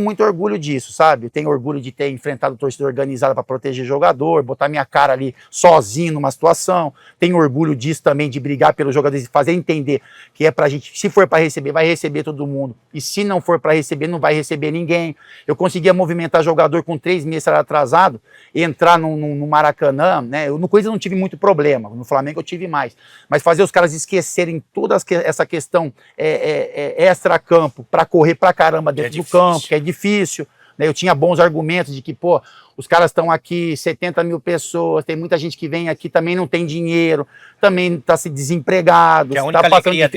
muito orgulho disso, sabe? Eu tenho orgulho de ter enfrentado torcida organizada para proteger jogador, botar minha cara ali sozinho numa situação. Tenho orgulho disso também, de brigar pelos jogadores e fazer entender que é pra gente, se for para receber, vai receber todo mundo. E se não for para receber, não vai receber ninguém. Eu conseguia movimentar jogador com 3 meses atrasado, entrar no Maracanã, né? Eu no Corinthians não tive muito problema, no Flamengo eu tive mais. Mas fazer os caras esquecerem toda essa questão extra-campo para correr pra caramba dentro do campo, que é difícil. Né? Eu tinha bons argumentos de que, pô, os caras estão aqui, 70 mil pessoas, tem muita gente que vem aqui, também não tem dinheiro, também está se desempregado. Que a única alegria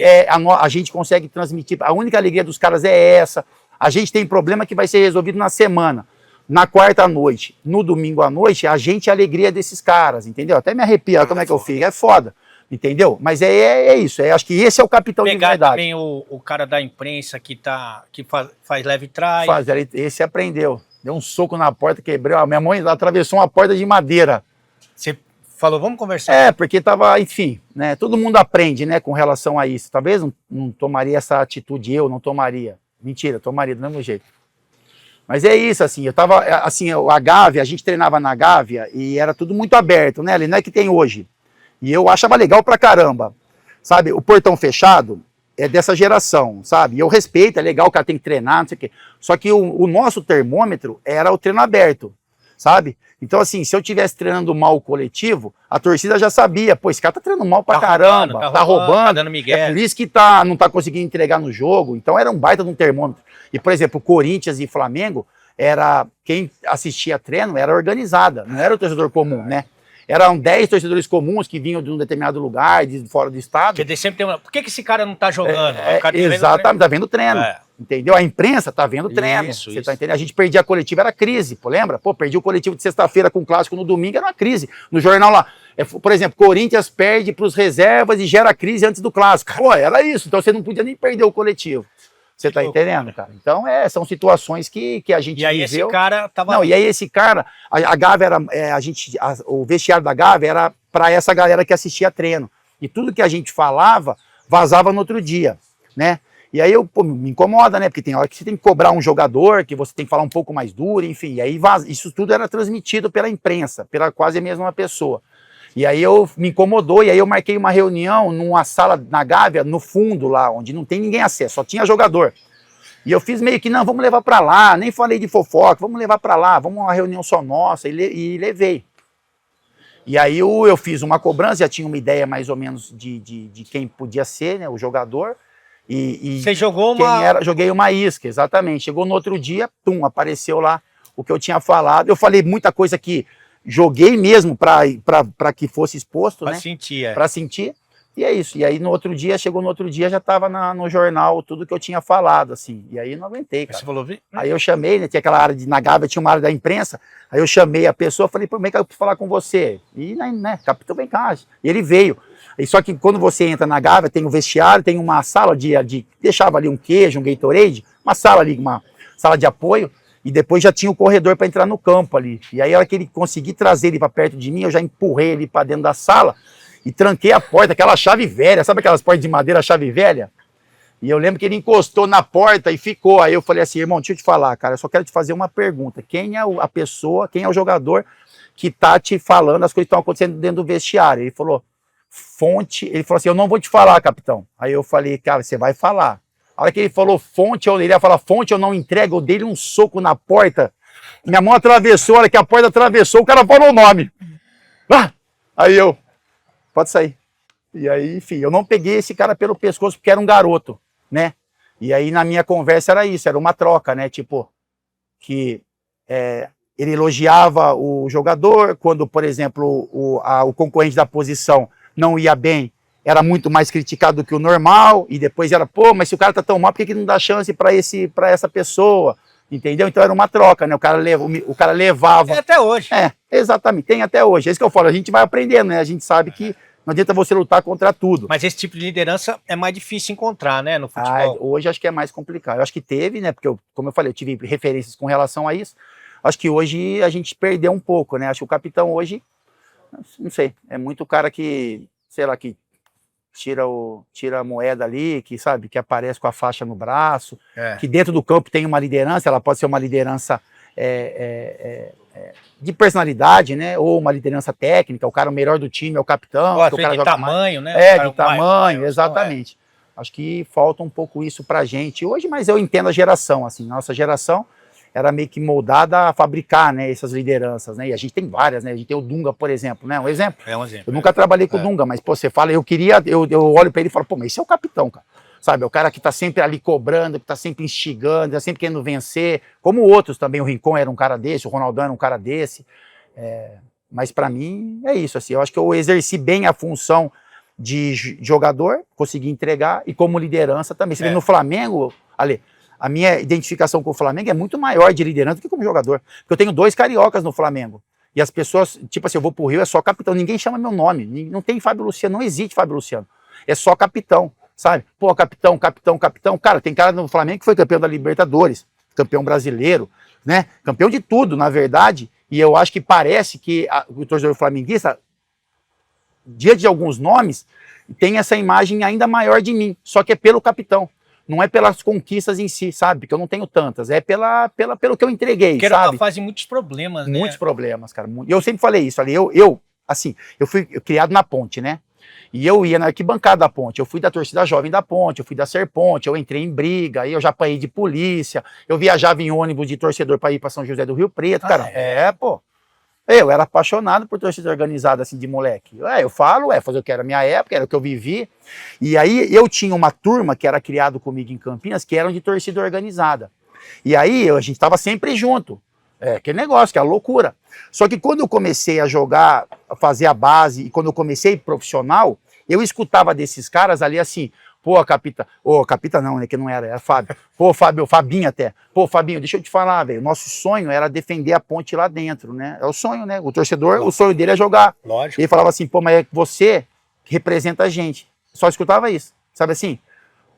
a gente consegue transmitir, a única alegria dos caras é essa. A gente tem problema que vai ser resolvido na semana. Na quarta à noite, no domingo à noite, a gente é a alegria desses caras, entendeu? Até me arrepia, como é que eu fico? É foda. Entendeu? Mas é isso. Acho que esse é o capitão de verdade. Também o cara da imprensa que faz leve trás. Esse aprendeu. Deu um soco na porta, quebrou. A minha mãe atravessou uma porta de madeira. Você falou, vamos conversar? Porque tava, enfim, né? Todo mundo aprende, né, com relação a isso. Talvez não tomaria essa atitude, eu não tomaria. Mentira, tomaria do mesmo jeito. Mas é isso, assim, eu tava, assim, a Gávea, a gente treinava na Gávea e era tudo muito aberto, né? Ali não é que tem hoje. E eu achava legal pra caramba, sabe? O portão fechado é dessa geração, sabe? E eu respeito, é legal, o cara tem que treinar, não sei o quê. Só que o nosso termômetro era o treino aberto, sabe? Então, assim, se eu estivesse treinando mal o coletivo, a torcida já sabia, pô, esse cara tá treinando mal pra caramba, tá roubando, tá dando migué. É por isso que não tá conseguindo entregar no jogo. Então era um baita de um termômetro. E, por exemplo, Corinthians e Flamengo, quem assistia treino era organizada, não era o torcedor comum, né? Eram 10 torcedores comuns que vinham de um determinado lugar, de fora do estado. Porque sempre tem por que esse cara não tá jogando? Exatamente, tá vendo treino. Entendeu? A imprensa tá vendo treino. Você tá entendendo? A gente perdia a coletiva, era crise, pô, lembra? Pô, perdi o coletivo de sexta-feira com o clássico no domingo, era uma crise. No jornal lá, por exemplo, Corinthians perde pros reservas e gera crise antes do clássico. Pô, era isso. Então você não podia nem perder o coletivo. Você tá entendendo, cara? Então, são situações que a gente viveu. E aí esse cara tava... Não, e aí esse cara, a Gávea era, o vestiário da Gávea era para essa galera que assistia treino. E tudo que a gente falava, vazava no outro dia, né? E aí me incomoda, né? Porque tem hora que você tem que cobrar um jogador, que você tem que falar um pouco mais duro, enfim. E aí isso tudo era transmitido pela imprensa, pela quase a mesma pessoa. E aí me incomodou, e aí eu marquei uma reunião numa sala na Gávea, no fundo lá, onde não tem ninguém acesso, só tinha jogador. E eu fiz meio que, não, vamos levar pra lá, nem falei de fofoca, vamos levar pra lá, vamos uma reunião só nossa, e levei. E aí eu fiz uma cobrança, já tinha uma ideia mais ou menos de quem podia ser, né, o jogador. Você jogou uma... Joguei uma isca, exatamente. Chegou no outro dia, apareceu lá o que eu tinha falado. Eu falei muita coisa que joguei mesmo para que fosse exposto, né? Para sentir. E é isso. E aí chegou no outro dia, já estava no jornal tudo que eu tinha falado, assim. E aí não aguentei, cara. Você falou, Aí eu chamei, né? Tinha aquela área na Gávea, tinha uma área da imprensa. Aí eu chamei a pessoa, falei, pô, vem cá, eu preciso falar com você. E, né, capitão, vem cá. E ele veio. E só que quando você entra na Gávea, tem um vestiário, tem uma sala deixava ali um queijo, um Gatorade, uma sala ali, uma sala de apoio. E depois já tinha o corredor para entrar no campo ali. E aí, a hora que ele consegui trazer ele para perto de mim, eu já empurrei ele para dentro da sala e tranquei a porta, aquela chave velha, sabe aquelas portas de madeira, chave velha? E eu lembro que ele encostou na porta e ficou. Aí eu falei assim, irmão, deixa eu te falar, cara, eu só quero te fazer uma pergunta. Quem é a pessoa, quem é o jogador que tá te falando as coisas que estão acontecendo dentro do vestiário? Ele falou, fonte, ele falou assim, eu não vou te falar, capitão. Aí eu falei, cara, você vai falar. A hora que ele falou fonte, ele ia falar fonte, eu não entrego, eu dei um soco na porta. Minha mão atravessou, a hora que a porta atravessou, o cara falou o nome. Aí eu, pode sair. E aí, enfim, eu não peguei esse cara pelo pescoço porque era um garoto, né? E aí na minha conversa era isso, era uma troca, né? Tipo, que ele elogiava o jogador, quando, por exemplo, o concorrente da posição não ia bem, era muito mais criticado do que o normal, e depois era, pô, mas se o cara tá tão mal, por que não dá chance para essa pessoa? Entendeu? Então era uma troca, né? O cara levava... Tem até hoje. Exatamente, tem até hoje. É isso que eu falo, a gente vai aprendendo, né? A gente sabe que não adianta você lutar contra tudo. Mas esse tipo de liderança é mais difícil encontrar, né, no futebol? Hoje acho que é mais complicado. Eu acho que teve, né? Porque, como eu falei, eu tive referências com relação a isso. Acho que hoje a gente perdeu um pouco, né? Acho que o capitão hoje, não sei, é muito cara que, sei lá, que tira a moeda ali, que sabe, que aparece com a faixa no braço, É. que dentro do campo tem uma liderança, ela pode ser uma liderança de personalidade, né? Ou uma liderança técnica, o cara melhor do time é o capitão, Ou às o vezes cara de joga tamanho, mais. né? De tamanho, exatamente. Acho que falta um pouco isso pra gente hoje, mas eu entendo a geração, assim, nossa geração era meio que moldada a fabricar, né, essas lideranças, né? E a gente tem várias, né? A gente tem o Dunga, por exemplo, né? Um exemplo. É um exemplo. Eu nunca trabalhei com o Dunga, mas pô, você fala, eu olho pra ele e falo, pô, mas esse é o capitão, cara. Sabe, é o cara que tá sempre ali cobrando, que tá sempre instigando, tá sempre querendo vencer, como outros também, o Rincon era um cara desse, o Ronaldão era um cara desse, mas pra mim é isso, assim, eu acho que eu exerci bem a função de jogador, consegui entregar, e como liderança também. Você vê no Flamengo, Ale, a minha identificação com o Flamengo é muito maior de liderança do que como jogador, porque eu tenho 2 cariocas no Flamengo, e as pessoas, tipo assim, eu vou pro Rio, é só capitão, ninguém chama meu nome, não tem Fábio Luciano, não existe Fábio Luciano, é só capitão. Sabe? Pô, capitão. Cara, tem cara no Flamengo que foi campeão da Libertadores, campeão brasileiro, né? Campeão de tudo, na verdade. E eu acho que parece que o torcedor flamenguista, diante de alguns nomes, tem essa imagem ainda maior de mim. Só que é pelo capitão. Não é pelas conquistas em si, sabe? Porque eu não tenho tantas. É pelo que eu entreguei, porque sabe? Era uma fase de muitos problemas, né? Muitos problemas, cara. E eu sempre falei isso ali. Eu fui criado na Ponte, né? E eu ia na arquibancada da Ponte, eu fui da torcida jovem da Ponte, eu fui da Serponte, eu entrei em briga, aí eu já apanhei de polícia, eu viajava em ônibus de torcedor para ir para São José do Rio Preto, cara. Pô. Eu era apaixonado por torcida organizada, assim, de moleque. Eu falo, fazer o que era a minha época, era o que eu vivi. E aí eu tinha uma turma que era criado comigo em Campinas, que eram de torcida organizada. E aí a gente estava sempre junto. Aquele negócio, que é a loucura. Só que quando eu comecei a jogar, a fazer a base, e quando eu comecei profissional, eu escutava desses caras ali assim, pô, capita não, né, que não era Fábio. Pô, Fábio, Fabinho até. Pô, Fabinho, deixa eu te falar, velho, nosso sonho era defender a Ponte lá dentro, né? É o sonho, né? O torcedor, o sonho dele é jogar. Lógico. Ele falava assim, pô, mas é você que representa a gente. Só escutava isso, sabe assim?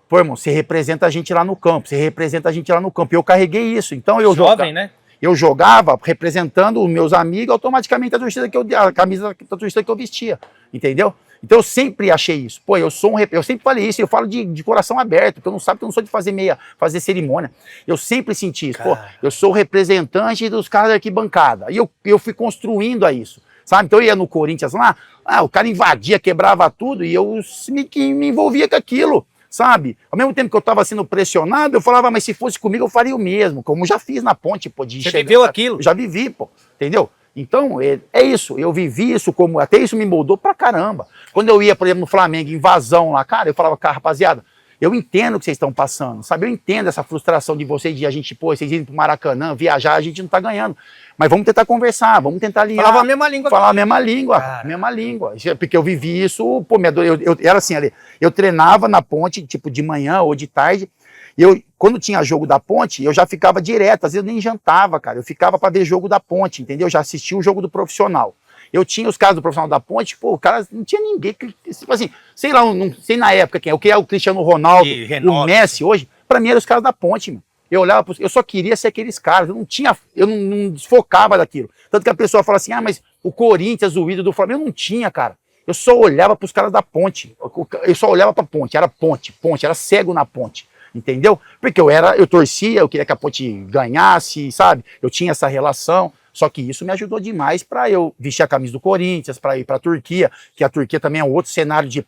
Pô, irmão, você representa a gente lá no campo, você representa a gente lá no campo. E eu carreguei isso. Então eu jovem, né? Eu jogava representando os meus amigos, automaticamente a camisa da torcida que eu vestia, entendeu? Então eu sempre achei isso. Pô, eu sempre falei isso, eu falo de coração aberto, porque eu não sabe que eu não sou de fazer cerimônia. Eu sempre senti isso. Pô, eu sou o representante dos caras da arquibancada. E eu fui construindo a isso, sabe? Então eu ia no Corinthians lá, o cara invadia, quebrava tudo, e eu me envolvia com aquilo. Sabe? Ao mesmo tempo que eu estava sendo pressionado, eu falava, mas se fosse comigo eu faria o mesmo, como já fiz na Ponte, pô. Você viveu aquilo? Eu já vivi, pô, entendeu? Então, é isso, eu vivi isso, até isso me moldou pra caramba. Quando eu ia, por exemplo, no Flamengo, invasão lá, cara, eu falava, cara, rapaziada, eu entendo o que vocês estão passando, sabe? Eu entendo essa frustração de vocês, de a gente, pô, vocês irem pro Maracanã, viajar, a gente não tá ganhando. Mas vamos tentar conversar, vamos tentar alinhar. Falava a mesma língua. Falava a mesma língua, mesma língua. Porque eu vivi isso, pô, eu era assim, ali, eu treinava na Ponte, tipo, de manhã ou de tarde, e quando tinha jogo da Ponte, eu já ficava direto, às vezes eu nem jantava, cara, eu ficava para ver jogo da Ponte, entendeu? Eu já assistia o jogo do profissional. Eu tinha os caras do profissional da Ponte, pô, o cara não tinha ninguém, tipo assim, sei lá, não sei na época quem é, o que é o Cristiano Ronaldo, o Messi hoje, pra mim eram os caras da Ponte, meu. Eu olhava, eu só queria ser aqueles caras, eu não desfocava daquilo. Tanto que a pessoa fala assim, mas o Corinthians, o ídolo do Flamengo, eu não tinha, cara. Eu só olhava pros caras da Ponte, eu só olhava pra Ponte, era Ponte, era cego na Ponte. Entendeu? Porque eu torcia, eu queria que a Ponte ganhasse, sabe? Eu tinha essa relação, só que isso me ajudou demais para eu vestir a camisa do Corinthians, para ir para a Turquia, que a Turquia também é um outro cenário de,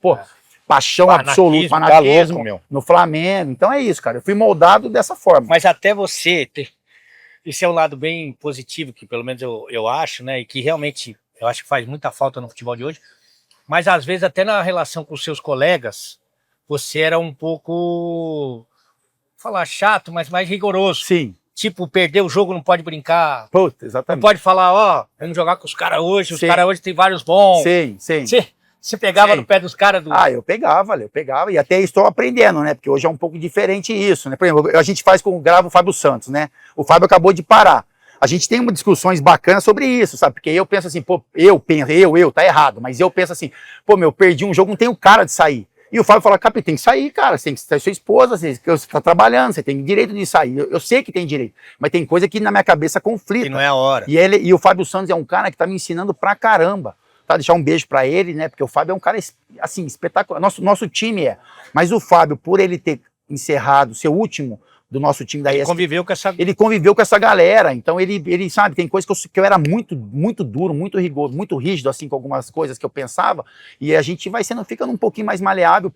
paixão absoluta, fanatismo no Flamengo. Então é isso, cara. Eu fui moldado dessa forma. Mas até você, esse é um lado bem positivo, que pelo menos eu acho, né? E que realmente eu acho que faz muita falta no futebol de hoje. Mas às vezes até na relação com os seus colegas, você era um pouco... falar chato, mas mais rigoroso. Sim. Tipo, perder o jogo não pode brincar. Puta, exatamente. Não pode falar, vamos jogar com os caras hoje, os caras hoje tem vários bons. Sim. Você pegava no pé dos caras do... eu pegava, e até estou aprendendo, né, porque hoje é um pouco diferente isso, né, por exemplo, a gente grava o Fábio Santos, né, o Fábio acabou de parar. A gente tem umas discussões bacanas sobre isso, sabe, porque eu penso assim, tá errado, mas eu penso assim, perdi um jogo, não tenho cara de sair. E o Fábio fala, capitão, tem que sair, cara, você tem que ter sua esposa, você está trabalhando, você tem direito de sair. Eu sei que tem direito, mas tem coisa que na minha cabeça conflita. E não é a hora. E o Fábio Santos é um cara que tá me ensinando pra caramba. aproveitar e deixar um beijo para ele, né? Porque o Fábio é um cara, assim, espetacular. Nosso time é. Mas o Fábio, por ele ter encerrado, ser o último do nosso time da ESPN, ele conviveu com essa galera. Então ele sabe, tem coisas que eu era muito duro, muito rigoroso, muito rígido, assim, com algumas coisas que eu pensava. E a gente vai ficando um pouquinho mais maleável.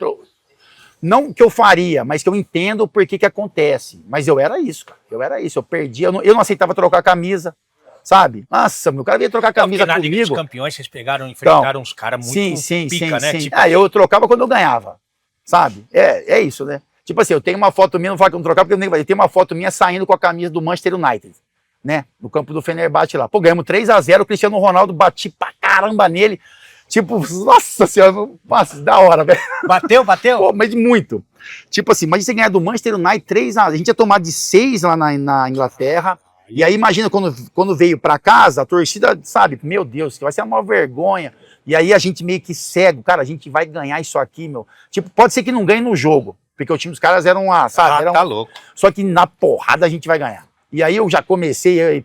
Não que eu faria, mas que eu entendo o porquê que acontece. Mas eu era isso, cara. Eu era isso. Eu perdia, eu não aceitava trocar camisa. Sabe? Nossa, meu cara veio trocar camisa comigo. Na Liga dos Campeões vocês enfrentaram uns caras muito pica, né? Tipo... eu trocava quando eu ganhava, sabe? É isso, né? Tipo assim, eu tenho uma foto minha, não falo que eu não trocava, porque eu tenho uma foto minha saindo com a camisa do Manchester United, né? No campo do Fenerbahçe lá. Pô, ganhamos 3-0, o Cristiano Ronaldo bati pra caramba nele. Tipo, nossa senhora, nossa, da hora, velho. Bateu? Pô, mas muito. Tipo assim, mas você ganhar do Manchester United 3-0, a gente ia tomar de 6 lá na Inglaterra. E aí imagina quando veio pra casa, a torcida, sabe, meu Deus, que vai ser uma vergonha. E aí a gente meio que cego, cara, a gente vai ganhar isso aqui, meu. Tipo, pode ser que não ganhe no jogo, porque o time dos caras eram lá, sabe? Tá louco. Só que na porrada a gente vai ganhar. E aí eu já comecei,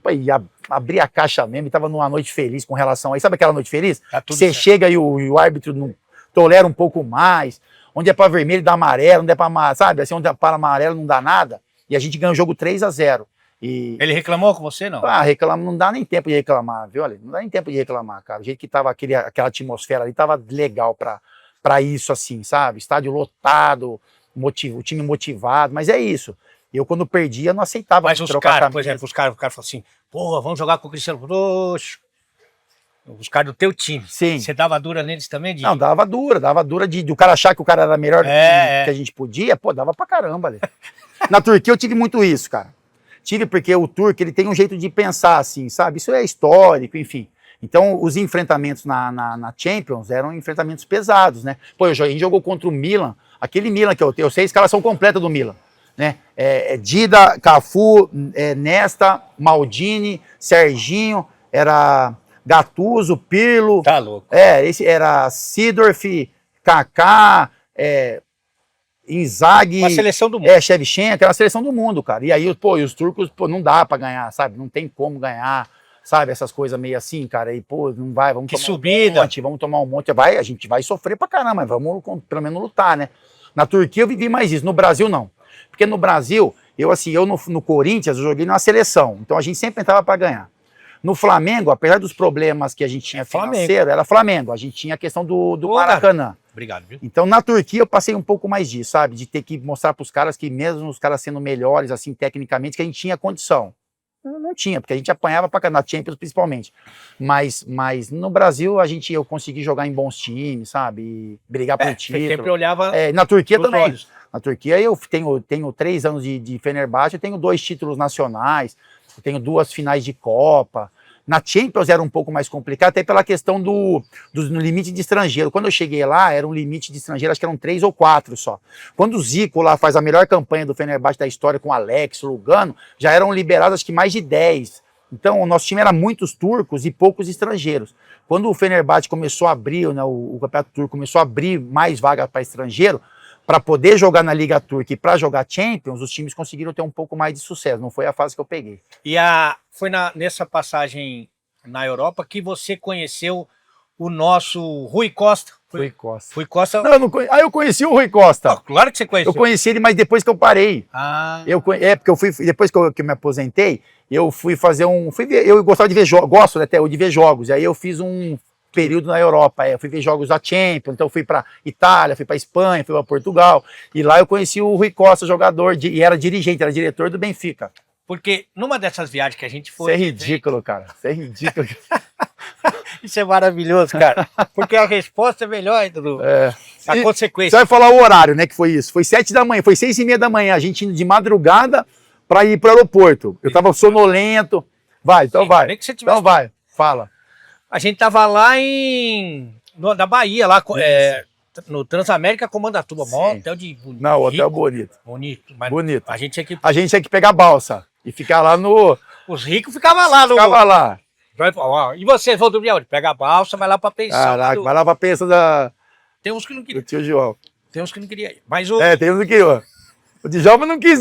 abri a caixa mesmo e tava numa noite feliz com relação a isso. Sabe aquela noite feliz? Você chega e o árbitro não tolera um pouco mais, onde é pra vermelho dá amarelo, onde é pra, sabe, assim, onde é para amarelo não dá nada. E a gente ganha o jogo 3-0. E... Ele reclamou com você, não? Reclamar, não dá nem tempo de reclamar, viu? Olha, não dá nem tempo de reclamar, cara. O jeito que tava aquela atmosfera ali tava legal pra isso, assim, sabe? Estádio lotado, o time motivado, mas é isso. Eu, quando perdia, não aceitava. Mas os caras, por exemplo, os caras falaram assim, porra, vamos jogar com o Cristiano. Oxe. Os caras do teu time. Sim. Você dava dura neles também? Não, dava dura de o cara achar que o cara era melhor que a gente podia, pô, dava pra caramba ali. Na Turquia eu tive muito isso, cara. Tive porque o turco, ele tem um jeito de pensar assim, sabe? Isso é histórico, enfim. Então, os enfrentamentos na Champions eram enfrentamentos pesados, né? Pô, a gente jogou contra o Milan, aquele Milan que eu sei a escalação completa do Milan, né? Dida, Cafu, Nesta, Maldini, Serginho, era Gattuso, Pirlo. Tá louco. Esse era Seedorf, Kaká, Inzaghi, uma seleção do mundo. Shevchenko, aquela seleção do mundo, cara. E aí, pô, e os turcos, pô, não dá pra ganhar, sabe? Não tem como ganhar, sabe? Essas coisas meio assim, cara. E, pô, não vai, vamos tomar subida. Um monte, vamos tomar um monte. A gente vai sofrer pra caramba, mas vamos pelo menos lutar, né? Na Turquia eu vivi mais isso, no Brasil não. Porque no Brasil, eu no Corinthians, eu joguei numa seleção, então a gente sempre entrava pra ganhar. No Flamengo, apesar dos problemas que a gente tinha financeiro, era Flamengo. A gente tinha a questão do Maracanã. Obrigado, viu? Então, na Turquia, eu passei um pouco mais disso, sabe? De ter que mostrar para os caras que, mesmo os caras sendo melhores, assim, tecnicamente, que a gente tinha condição. Não tinha, porque a gente apanhava para na Champions, principalmente. Mas no Brasil, eu consegui jogar em bons times, sabe? E brigar por título. Você sempre olhava na Turquia também. Olhos. Na Turquia, eu tenho 3 anos de Fenerbahçe, eu tenho 2 títulos nacionais, eu tenho 2 finais de Copa. Na Champions era um pouco mais complicado, até pela questão do limite de estrangeiro. Quando eu cheguei lá, era um limite de estrangeiro, acho que eram 3 ou 4 só. Quando o Zico lá faz a melhor campanha do Fenerbahçe da história com Alex, Lugano, já eram liberados acho que mais de 10. Então o nosso time era muitos turcos e poucos estrangeiros. Quando o Fenerbahçe começou a abrir, né, o Campeonato Turco começou a abrir mais vagas para estrangeiro, para poder jogar na Liga Turca e para jogar Champions, os times conseguiram ter um pouco mais de sucesso. Não foi a fase que eu peguei. E foi nessa passagem na Europa que você conheceu o nosso Rui Costa. Rui Costa. Rui Costa. Não, eu conheci o Rui Costa. Claro que você conheceu. Eu conheci ele, mas depois que eu parei. Porque eu fui, depois que eu me aposentei, eu fui fazer eu gostava de ver jogos, gosto até de ver jogos. Aí eu fiz um período na Europa, eu fui ver jogos da Champions, então eu fui para Itália, fui para Espanha, fui para Portugal, e lá eu conheci o Rui Costa, jogador, e era dirigente, era diretor do Benfica. Porque numa dessas viagens que a gente foi... Isso é ridículo, cara, isso é ridículo. Isso é maravilhoso, cara, porque a resposta é melhor do a consequência. Você vai falar o horário, né, que foi isso, foi 7 da manhã, foi 6:30 da manhã, a gente indo de madrugada para ir para o aeroporto, eu tava sonolento, então vai, então vai, fala. A gente tava lá na Bahia, lá no Transamérica Comandatuba, maior hotel de bonito. Não, hotel bonito. Bonito, mas bonito. A gente tinha que pegar balsa e ficar lá no... Os ricos ficavam lá. Ficava lá. E vocês vão dormir onde? Pega a balsa, vai lá pra pensão. Caraca, vai lá pra pensão da... Tem uns que não queriam. Do tio João. Tem uns que não queriam ir. Mas tem uns que... O Djalma não quis